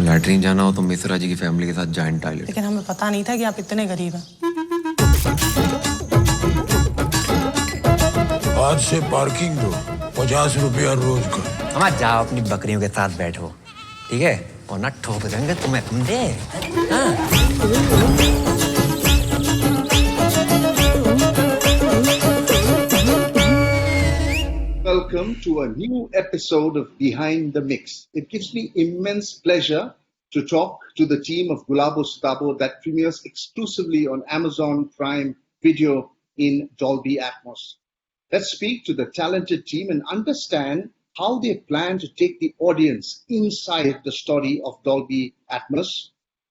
Latrine जाना हो तो मिश्रा जी की फैमिली के साथ जॉइंट टॉयलेट। लेकिन हमें पता नहीं था कि आप इतने गरीब हैं। आज से पार्किंग दो, 50 रुपया रोज का। हम जाओ अपनी बकरियों के साथ बैठो, ठीक है? और ना ठोक देंगे तुम्हें हम दे। Welcome to a new episode of Behind the Mix. It gives me immense pleasure to talk to the team of Gulabo Sitabo that premieres exclusively on Amazon Prime Video in Dolby Atmos. Let's speak to the talented team and understand how they plan to take the audience inside the story of Dolby Atmos,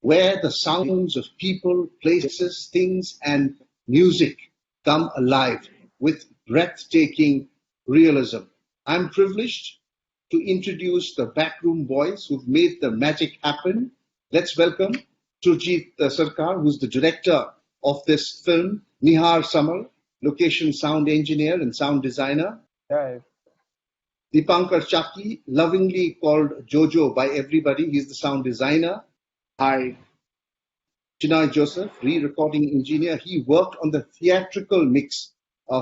where the sounds of people, places, things, and music come alive with breathtaking realism. I'm privileged to introduce the backroom boys who've made the magic happen. Let's welcome Surjit Sarkar, who's the director of this film, Nihar Samar, location sound engineer and sound designer. Hi. Deepankar Chaki, lovingly called Jojo by everybody, he's the sound designer. Hi. Chinay Joseph, re-recording engineer, he worked on the theatrical mix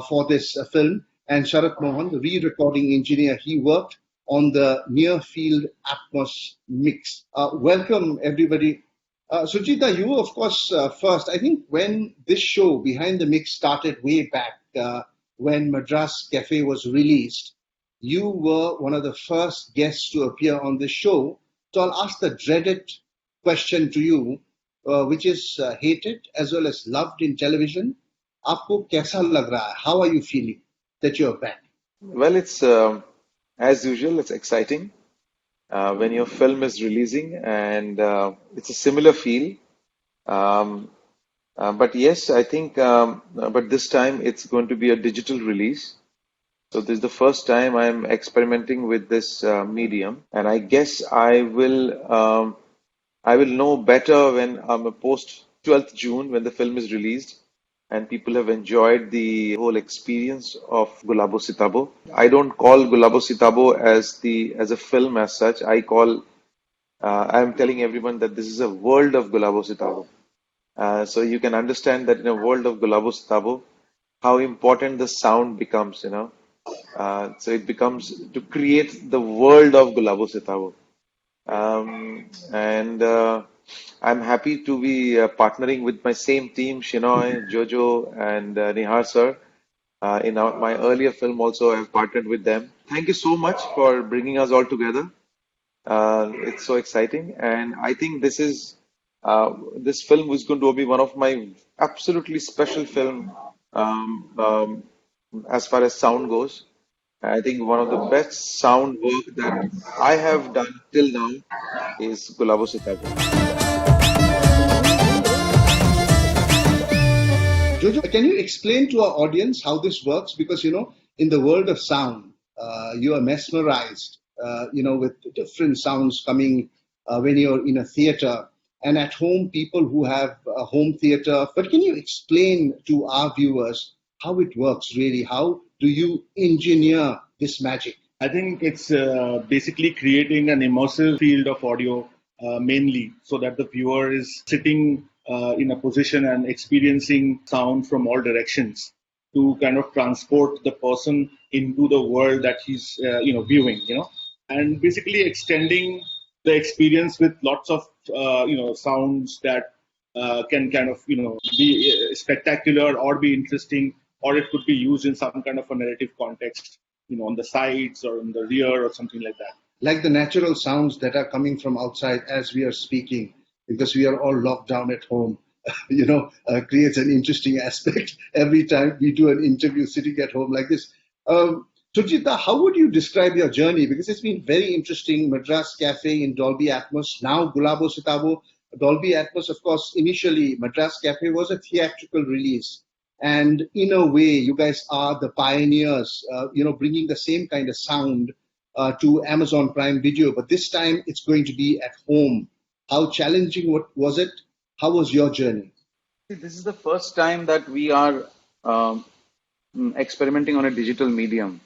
for this film. And Sharat Mohan, the re-recording engineer, he worked on the near-field Atmos mix. Welcome, everybody. Sujita, you, of course, first. I think when this show, Behind the Mix, started way back, when Madras Cafe was released, you were one of the first guests to appear on this show. So I'll ask the dreaded question to you, which is hated as well as loved in television. Aapko kaisa lag raha hai? How are you feeling that you're back? Well, it's as usual, it's exciting when your film is releasing, and it's a similar feel. But yes, I think, but this time it's going to be a digital release. So this is the first time I'm experimenting with this medium, and I guess I will know better when post 12th June when the film is released and people have enjoyed the whole experience of Gulabo Sitabo. I don't call Gulabo Sitabo as a film as such. I'm telling everyone that this is a world of Gulabo Sitabo. So you can understand that in a world of Gulabo Sitabo, how important the sound becomes, so it becomes to create the world of Gulabo Sitabo. And I'm happy to be partnering with my same team, Shinoy, Jojo, and Nihar sir. My earlier film also, I've partnered with them. Thank you so much for bringing us all together. It's so exciting, and I think this film is going to be one of my absolutely special film as far as sound goes. I think one of the best sound work that I have done till now is Gulabo Sitabo. Jojo, can you explain to our audience how this works? Because, in the world of sound, you are mesmerized, with different sounds coming when you're in a theater. And at home, people who have a home theater. But can you explain to our viewers how it works really? How do you engineer this magic? I think it's basically creating an immersive field of audio mainly so that the viewer is sitting in a position and experiencing sound from all directions to kind of transport the person into the world that he's viewing, and basically extending the experience with lots of sounds that can kind of be spectacular or be interesting, or it could be used in some kind of a narrative context, on the sides or in the rear or something like that. Like the natural sounds that are coming from outside as we are speaking, because we are all locked down at home, creates an interesting aspect every time we do an interview sitting at home like this. Sujita, how would you describe your journey? Because it's been very interesting. Madras Cafe in Dolby Atmos, now Gulabo Sitabo. Dolby Atmos, of course, initially Madras Cafe was a theatrical release. And in a way, you guys are the pioneers, bringing the same kind of sound to Amazon Prime Video. But this time it's going to be at home. How challenging was it? How was your journey? This is the first time that we are experimenting on a digital medium.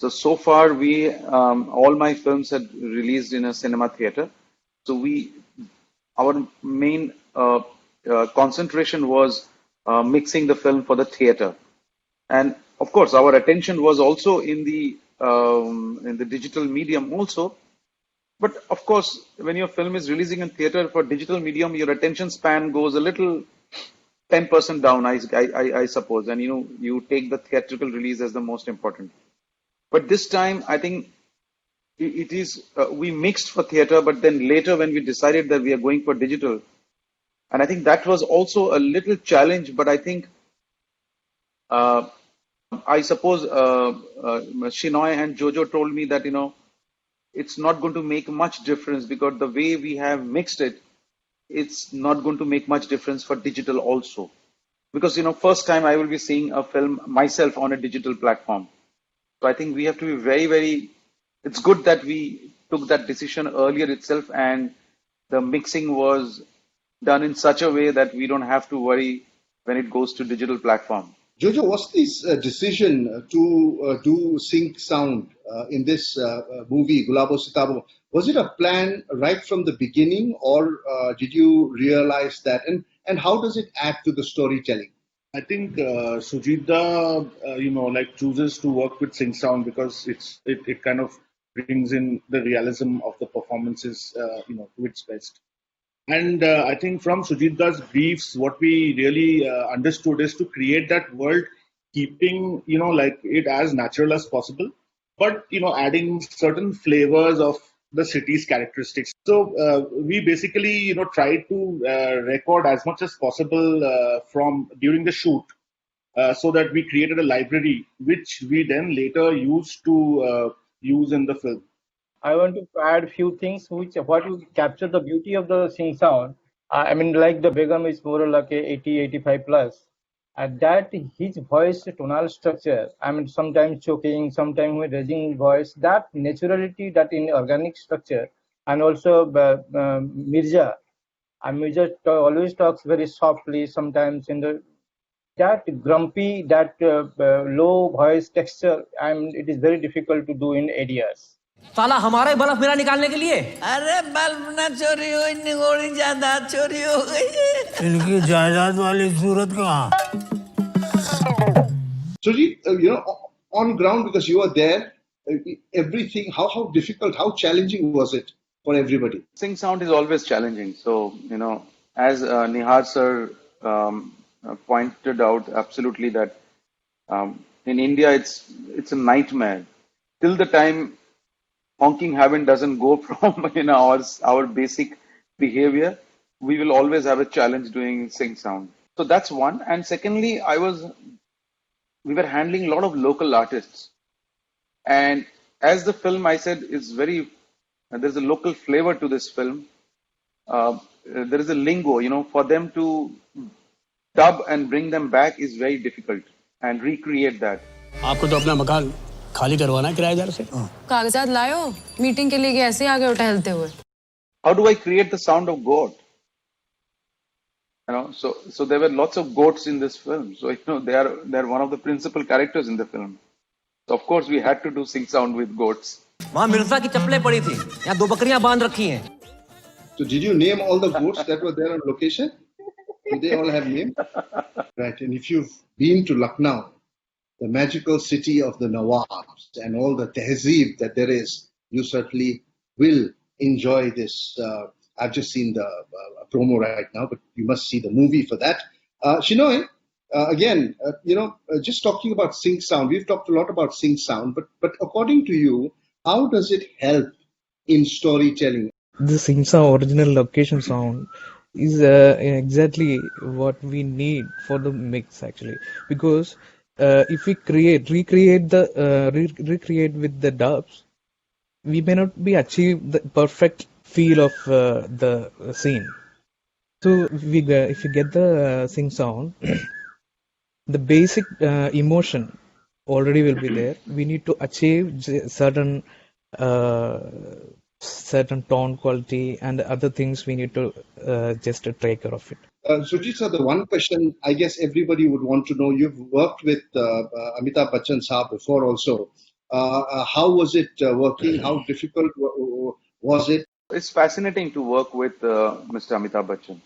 So far, all my films had released in a cinema theater. So our main concentration was mixing the film for the theater, and of course, our attention was also in the digital medium also. But of course, when your film is releasing in theater for digital medium, your attention span goes a little 10% down, I suppose, and you take the theatrical release as the most important. But this time, I think it is we mixed for theater, but then later when we decided that we are going for digital, and I think that was also a little challenge. But I think uh, I suppose Shinoy and Jojo told me that it's not going to make much difference because the way we have mixed it, it's not going to make much difference for digital also. Because first time I will be seeing a film myself on a digital platform. So I think we have to be very, very. It's good that we took that decision earlier itself, and the mixing was done in such a way that we don't have to worry when it goes to digital platform. Jojo, what's this decision to do sync sound in this movie, Gulabo Sitabo? Was it a plan right from the beginning, or did you realize that? And how does it add to the storytelling? I think Sujita, chooses to work with sync sound because it kind of brings in the realism of the performances, to its best. And I think from Sujita's briefs, what we really understood is to create that world, keeping it as natural as possible, but adding certain flavors of the city's characteristics. So we basically tried to record as much as possible from during the shoot, so that we created a library which we then later used to use in the film. I want to add a few things which what will capture the beauty of the sing sound. I mean, like the Begum is more like a 80, 85 plus. At that, his voice tonal structure, I mean, sometimes choking, sometimes with raising voice, that naturality, that in organic structure, and also Mirza. And Mirza always talks very softly, sometimes in the that grumpy, that low voice texture, I mean, it is very difficult to do in ADRs. साला हमारा ही bulb मेरा निकालने के लिए। अरे bulb ना चोरी हुई, निगोड़ी जायदाद चोरी हो गई है। इनकी जायदाद वाली सूरत कहाँ? So, on ground, because you were there, everything, how difficult, how challenging was it for everybody? Sync sound is always challenging. So, as Nihar sir pointed out absolutely that in India it's a nightmare. Till the time honking heaven doesn't go from our basic behavior, we will always have a challenge doing sync sound. So that's one. And secondly, we were handling a lot of local artists. And as the film, I said, is there's a local flavor to this film. There is a lingo, for them to dub and bring them back is very difficult and recreate that. आपको तो अपना मकान खाली करवाना है किराएदार से। कागजात लायो, मीटिंग के लिए ऐसे आ गए टहलते हुए। How do I create the sound of goat? So there were lots of goats in this film. So they are one of the principal characters in the film. So of course we had to do sync sound with goats. वहाँ मिर्जा की चप्पलें पड़ी थी, यहाँ 2 बकरियां बांध रखी हैं। So did you name all the goats that were there on location? Did they all have names? Right. And if you've been to Lucknow, the magical city of the Nawabs and all the tehzeeb that there is, you certainly will enjoy this. I've just seen the promo right now, but you must see the movie for that. Shinoy, again, just talking about sync sound, we've talked a lot about sync sound, but according to you, how does it help in storytelling? The sync sound, original location sound, is exactly what we need for the mix actually, because if we recreate with the dubs, we may not be achieve the perfect feel of the scene. So if we get the sync sound, the basic emotion already will be there. We need to achieve certain tone quality and other things. We need to just take care of it. Sujit, the one question I guess everybody would want to know, you've worked with Amitabh Bachchan Saab before also. How was it working? How difficult was it? It's fascinating to work with Mr. Amitabh Bachchan.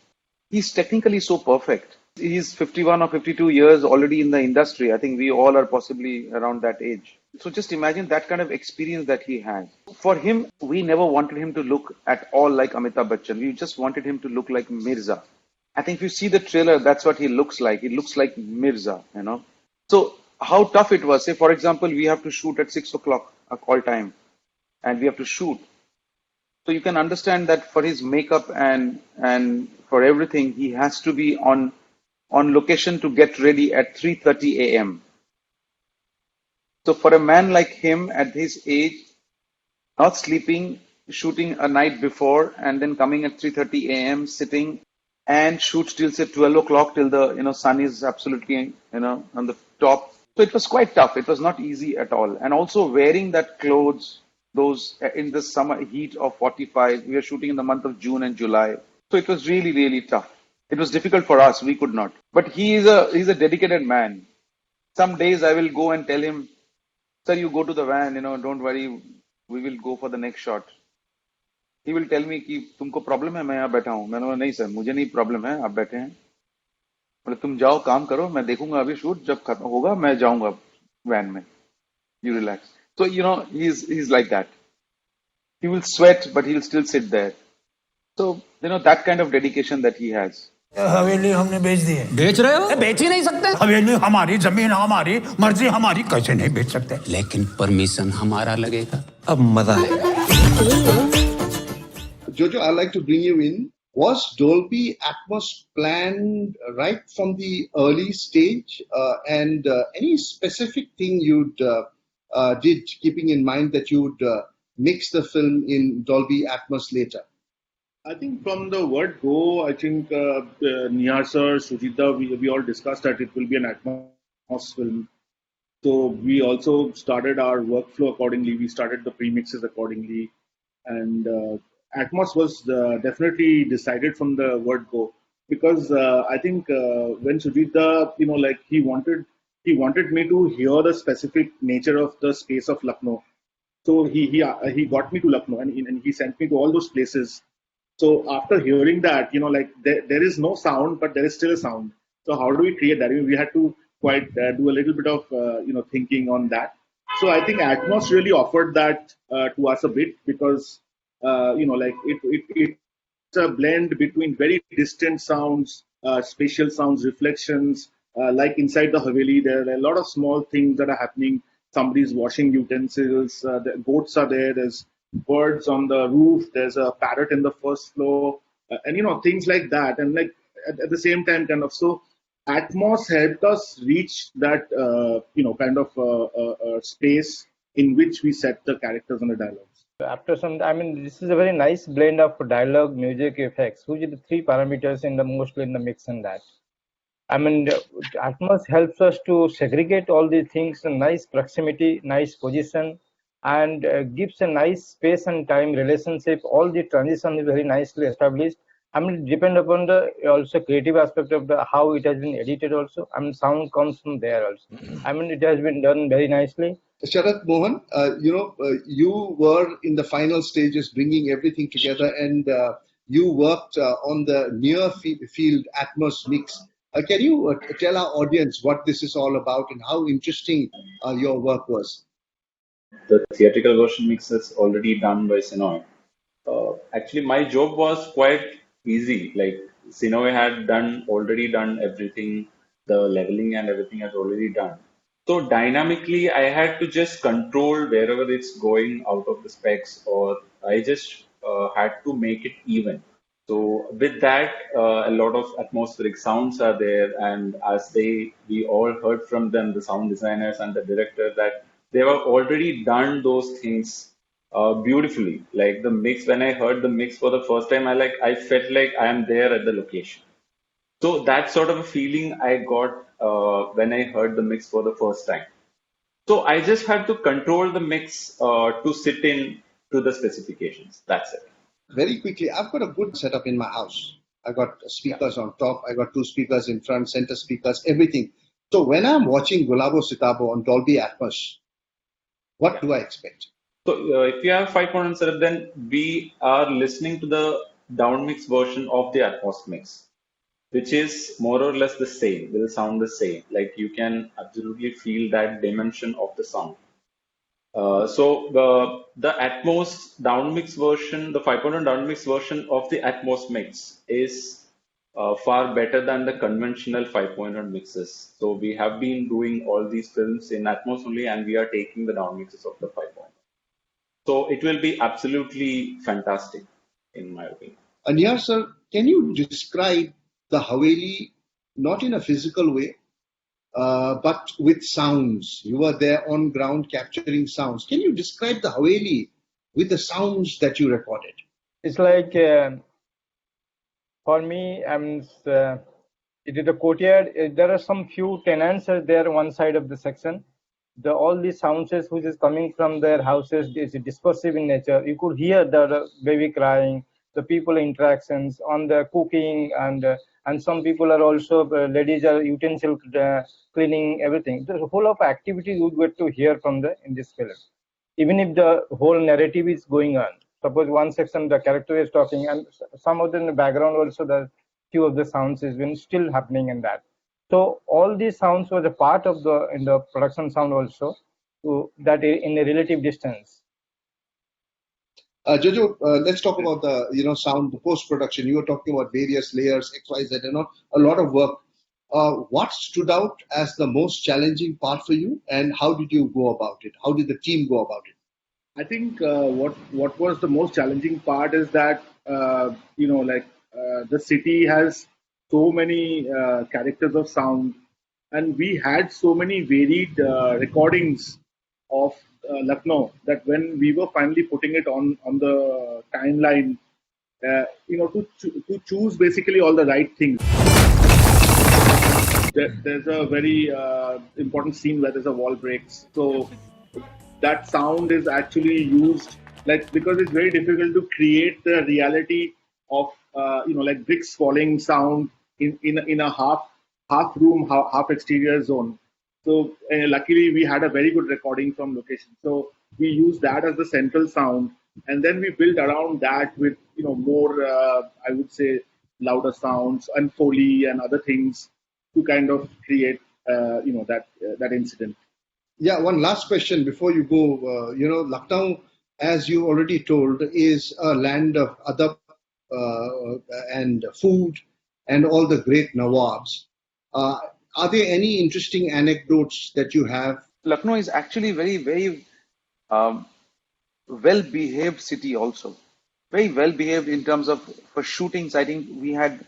He's technically so perfect. He's 51 or 52 years already in the industry. I think we all are possibly around that age. So just imagine that kind of experience that he has. For him, we never wanted him to look at all like Amitabh Bachchan. We just wanted him to look like Mirza. I think if you see the trailer, that's what he looks like. He looks like Mirza, you know. So how tough it was. Say, for example, we have to shoot at 6 o'clock all time, and we have to shoot. So you can understand that for his makeup and for everything, he has to be on location to get ready at 3:30 a.m. So for a man like him at his age, not sleeping, shooting a night before, and then coming at 3:30 a.m., sitting and shoot till say 12 o'clock till the sun is absolutely on the top. So it was quite tough. It was not easy at all. And also wearing that clothes, those in the summer heat of 45. We were shooting in the month of June and July. So it was really, really tough. It was difficult for us. We could not. But he's a dedicated man. Some days I will go and tell him, sir, you go to the van, don't worry, we will go for the next shot. He will tell me कि तुमको problem है मैं यहाँ बैठा हूँ मैंने बोला नहीं सर मुझे नहीं प्रॉब्लम है आप बैठे हैं बोले तुम जाओ काम करो मैं देखूंगा अभी शूट जब खत्म होगा मैं जाऊंगा वैन में you relax. So he's like that. He will sweat but he'll still sit there. So that kind of dedication that he has. हवेली हमने बेच दी है। बेच रहे हो बेच ही नहीं सकते हवेली हमारी, जमीन हमारी, मर्जी हमारी, कैसे नहीं बेच सकते? लेकिन परमिशन हमारा लगेगा अब मजा आएगा Jojo, I'd like to bring you in. Was Dolby Atmos planned right from the early stage? And any specific thing you did, keeping in mind that you would mix the film in Dolby Atmos later? I think from the word go, I think Nihar sir, Sujita, we all discussed that it will be an Atmos film. So we also started our workflow accordingly. We started the premixes accordingly. And Atmos was definitely decided from the word go. Because I think when Sujita, he wanted me to hear the specific nature of the space of Lucknow. So he got me to Lucknow and he sent me to all those places. So after hearing that, there is no sound, but there is still a sound. So how do we create that? We had to quite do a little bit of thinking on that. So I think Atmos really offered that to us a bit because it's a blend between very distant sounds, spatial sounds, reflections. Like inside the Haveli, there are a lot of small things that are happening. Somebody's washing utensils. The goats are there. There's birds on the roof. There's a parrot in the first floor, and things like that. And like at the same time, so Atmos helped us reach that kind of space in which we set the characters and the dialogues. After some, this is a very nice blend of dialogue, music, effects, which are the three parameters mostly in the mix and that. Atmos helps us to segregate all these things, a nice proximity, nice position, and gives a nice space and time relationship. All the transition is very nicely established. It depends upon the also creative aspect of how it has been edited also. Sound comes from there also. It has been done very nicely. Sharat Mohan, you were in the final stages bringing everything together and you worked on the near field Atmos mix. Can you tell our audience what this is all about and how interesting your work was? The theatrical version mix is already done by Sinoy. Actually, my job was quite easy. Like Sinoy had already done everything. The leveling and everything has already done. So dynamically, I had to just control wherever it's going out of the specs, or I just had to make it even. So with that, a lot of atmospheric sounds are there, and as we all heard from them, the sound designers and the director, that they have already done those things beautifully. Like the mix, when I heard the mix for the first time, I felt like I am there at the location. So that sort of a feeling I got when I heard the mix for the first time. So I just had to control the mix to sit in to the specifications. That's it. Very quickly, I've got a good setup in my house. I got speakers on top. I got two speakers in front, center speakers, everything. So when I'm watching Gulabo Sitabo on Dolby Atmos, what do I expect? So if you have 5.1 setup, then we are listening to the downmix version of the Atmos mix, which is more or less the same. Will sound the same. Like you can absolutely feel that dimension of the sound. So the Atmos downmix version, the 5.1 downmix version of the Atmos mix is far better than the conventional 5.1 mixes. So we have been doing all these films in Atmos only, and we are taking the downmixes of the 5.1. So it will be absolutely fantastic, in my opinion. Aniyar sir, can you describe the Haveli not in a physical way, but with sounds? You were there on ground capturing sounds. Can you describe the Haveli with the sounds that you recorded? It's like for me, it is a courtyard. There are some few tenants are there on one side of the section. All these sounds which is coming from their houses is dispersive in nature. You could hear the baby crying, the people interactions on the cooking, and some people are also ladies are utensil cleaning everything. The whole of activity you get to hear from in this film, even if the whole narrative is going on. Suppose one section the character is talking, and some of the in the background also the few of the sounds is been still happening in that. So all these sounds was a part of in the production sound also, that in a relative distance. Jojo, let's talk about the sound, the post production. You were talking about various layers, X, Y, Z, a lot of work. What stood out as the most challenging part for you, and how did you go about it? How did the team go about it? I think what was the most challenging part is that the city has so many characters of sound, and we had so many varied recordings of Lucknow that when we were finally putting it on the timeline, to choose basically all the right things. There's a very important scene where there's a wall breaks, so that sound is actually used because it's very difficult to create the reality of bricks falling sound in a half room, half exterior zone. So luckily we had a very good recording from location. So we used that as the central sound, and then we built around that with more I would say louder sounds and Foley and other things to kind of create that incident. Yeah, one last question before you go. Lucknow, as you already told, is a land of adab and food and all the great Nawabs. Are there any interesting anecdotes that you have? Lucknow is actually very, very well-behaved city also. Very well-behaved in terms of for shootings. I think we had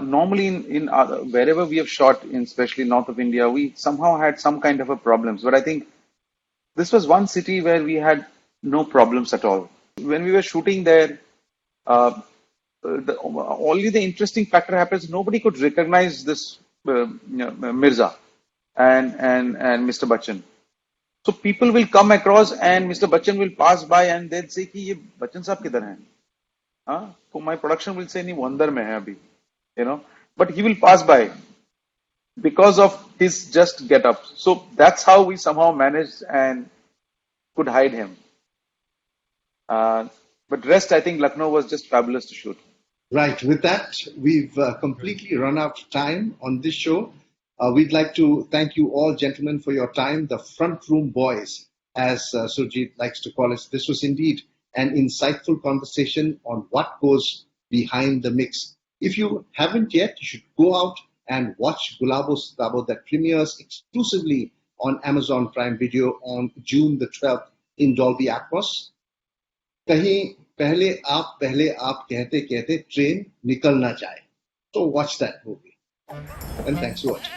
normally in wherever we have shot, in especially north of India, we somehow had some kind of a problems. But I think this was one city where we had no problems at all. When we were shooting there, only the interesting factor happens. Nobody could recognize this Mirza and Mr. Bachchan. So people will come across and Mr. Bachchan will pass by and they'll say कि ये Bachchan साहब किधर हैं? So my production will say नहीं वो अंदर में है अभी, but he will pass by because of his just get up. So that's how we somehow managed and could hide him. But rest, I think Lucknow was just fabulous to shoot. Right. With that, we've completely run out of time on this show. We'd like to thank you all, gentlemen, for your time. The front room boys, as Surjit likes to call us. This was indeed an insightful conversation on what goes behind the mix. If you haven't yet, you should go out and watch Gulabo Sitabo that premieres exclusively on Amazon Prime Video on June the 12th in Dolby Atmos. कहीं पहले आप कहते कहते train निकल ना जाए. So watch that movie. And thanks for watching.